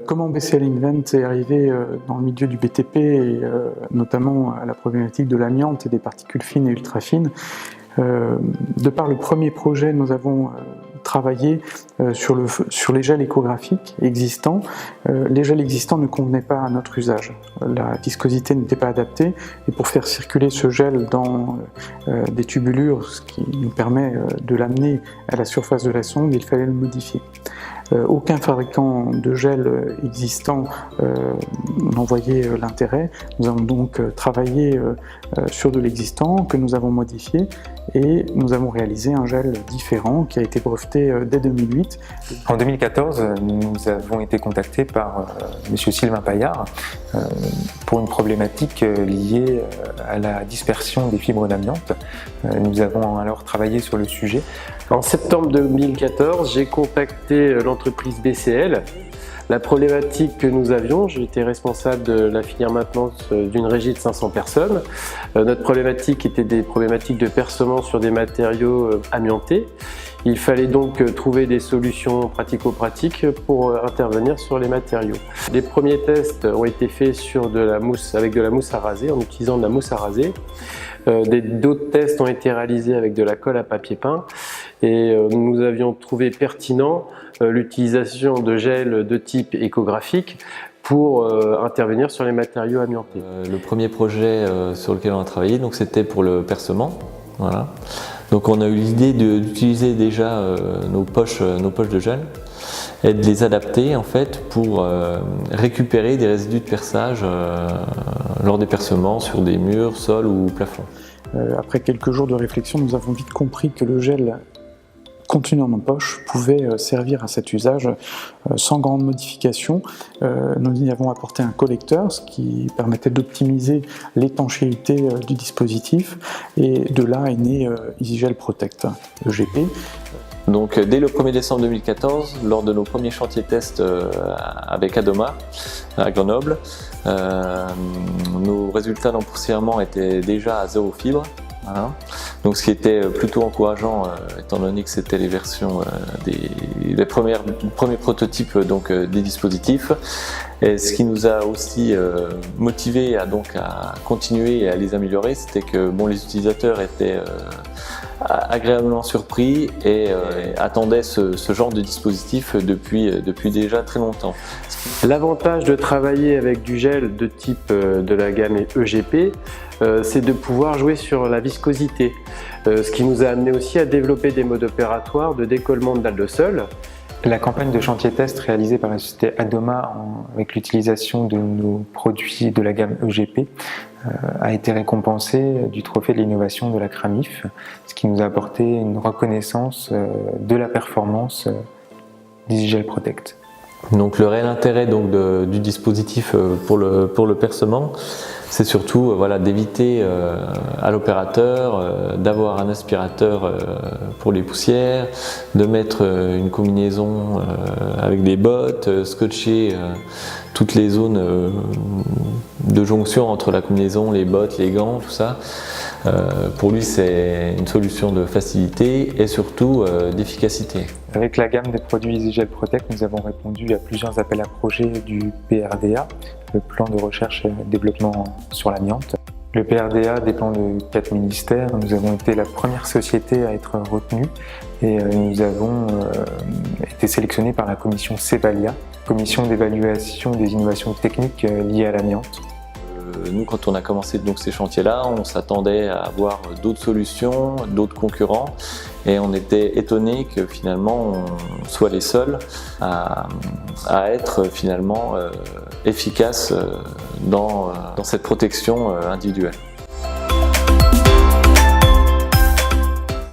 Comment BCL Invent est arrivé dans le milieu du BTP et notamment à la problématique de l'amiante et des particules fines et ultra fines. De par le premier projet, nous avons travaillé sur les gels échographiques existants. Les gels existants ne convenaient pas à notre usage. La viscosité n'était pas adaptée et pour faire circuler ce gel dans des tubulures, ce qui nous permet de l'amener à la surface de la sonde, il fallait le modifier. Aucun fabricant de gel existant n'en voyait l'intérêt. Nous avons donc travaillé sur de l'existant que nous avons modifié et nous avons réalisé un gel différent qui a été breveté dès 2008. En 2014, nous avons été contactés par M. Sylvain Paillard pour une problématique liée à la dispersion des fibres d'amiante. Nous avons alors travaillé sur le sujet. En septembre 2014, j'ai contacté l'entreprise BCL. La problématique que nous avions, j'étais responsable de la filière maintenance d'une régie de 500 personnes. Notre problématique était des problématiques de percement sur des matériaux amiantés. Il fallait donc trouver des solutions pratico-pratiques pour intervenir sur les matériaux. Les premiers tests ont été faits sur de la mousse, avec de la mousse à raser, en utilisant de la mousse à raser. D'autres tests ont été réalisés avec de la colle à papier peint et nous avions trouvé pertinent l'utilisation de gel de type échographique pour intervenir sur les matériaux amiantés. Le premier projet sur lequel on a travaillé, c'était pour le percement. Voilà. Donc on a eu l'idée d'utiliser déjà nos poches de gel et de les adapter en fait pour récupérer des résidus de perçage lors des percements sur des murs, sols ou plafonds. Après quelques jours de réflexion, nous avons vite compris que le gel contenu dans nos poches pouvait servir à cet usage sans grande modification. Nous y avons apporté un collecteur, ce qui permettait d'optimiser l'étanchéité du dispositif et de là est né EasyGel Protect EGP. Donc dès le 1er décembre 2014, lors de nos premiers chantiers tests avec Adoma à Grenoble, nos résultats d'empoussièrement étaient déjà à 0 fibre. Voilà. Donc ce qui était plutôt encourageant étant donné que c'était les versions les premiers prototypes des dispositifs, et ce qui nous a aussi motivé à continuer et à les améliorer, c'était que les utilisateurs étaient agréablement surpris et attendaient ce genre de dispositif depuis déjà très longtemps. L'avantage de travailler avec du gel de type de la gamme EGP, c'est de pouvoir jouer sur la viscosité, ce qui nous a amené aussi à développer des modes opératoires de décollement de dalles de sol. La campagne de chantier test réalisée par la société Adoma avec l'utilisation de nos produits de la gamme EGP a été récompensée du trophée de l'innovation de la CRAMIF, ce qui nous a apporté une reconnaissance de la performance d'EasyGel Protect. Donc le réel intérêt du dispositif pour le percement, c'est surtout d'éviter à l'opérateur d'avoir un aspirateur pour les poussières, de mettre une combinaison avec des bottes, scotcher toutes les zones de jonction entre la combinaison, les bottes, les gants, tout ça. Pour lui, c'est une solution de facilité et surtout d'efficacité. Avec la gamme des produits EasyGel Protect, nous avons répondu à plusieurs appels à projets du PRDA, le plan de recherche et développement sur l'amiante. Le PRDA dépend de 4 ministères. Nous avons été la première société à être retenue et nous avons été sélectionnés par la commission CEVALIA, commission d'évaluation des innovations techniques liées à l'amiante. Nous, quand on a commencé ces chantiers-là, on s'attendait à avoir d'autres solutions, d'autres concurrents, et on était étonnés que finalement on soit les seuls à être finalement efficaces dans cette protection individuelle.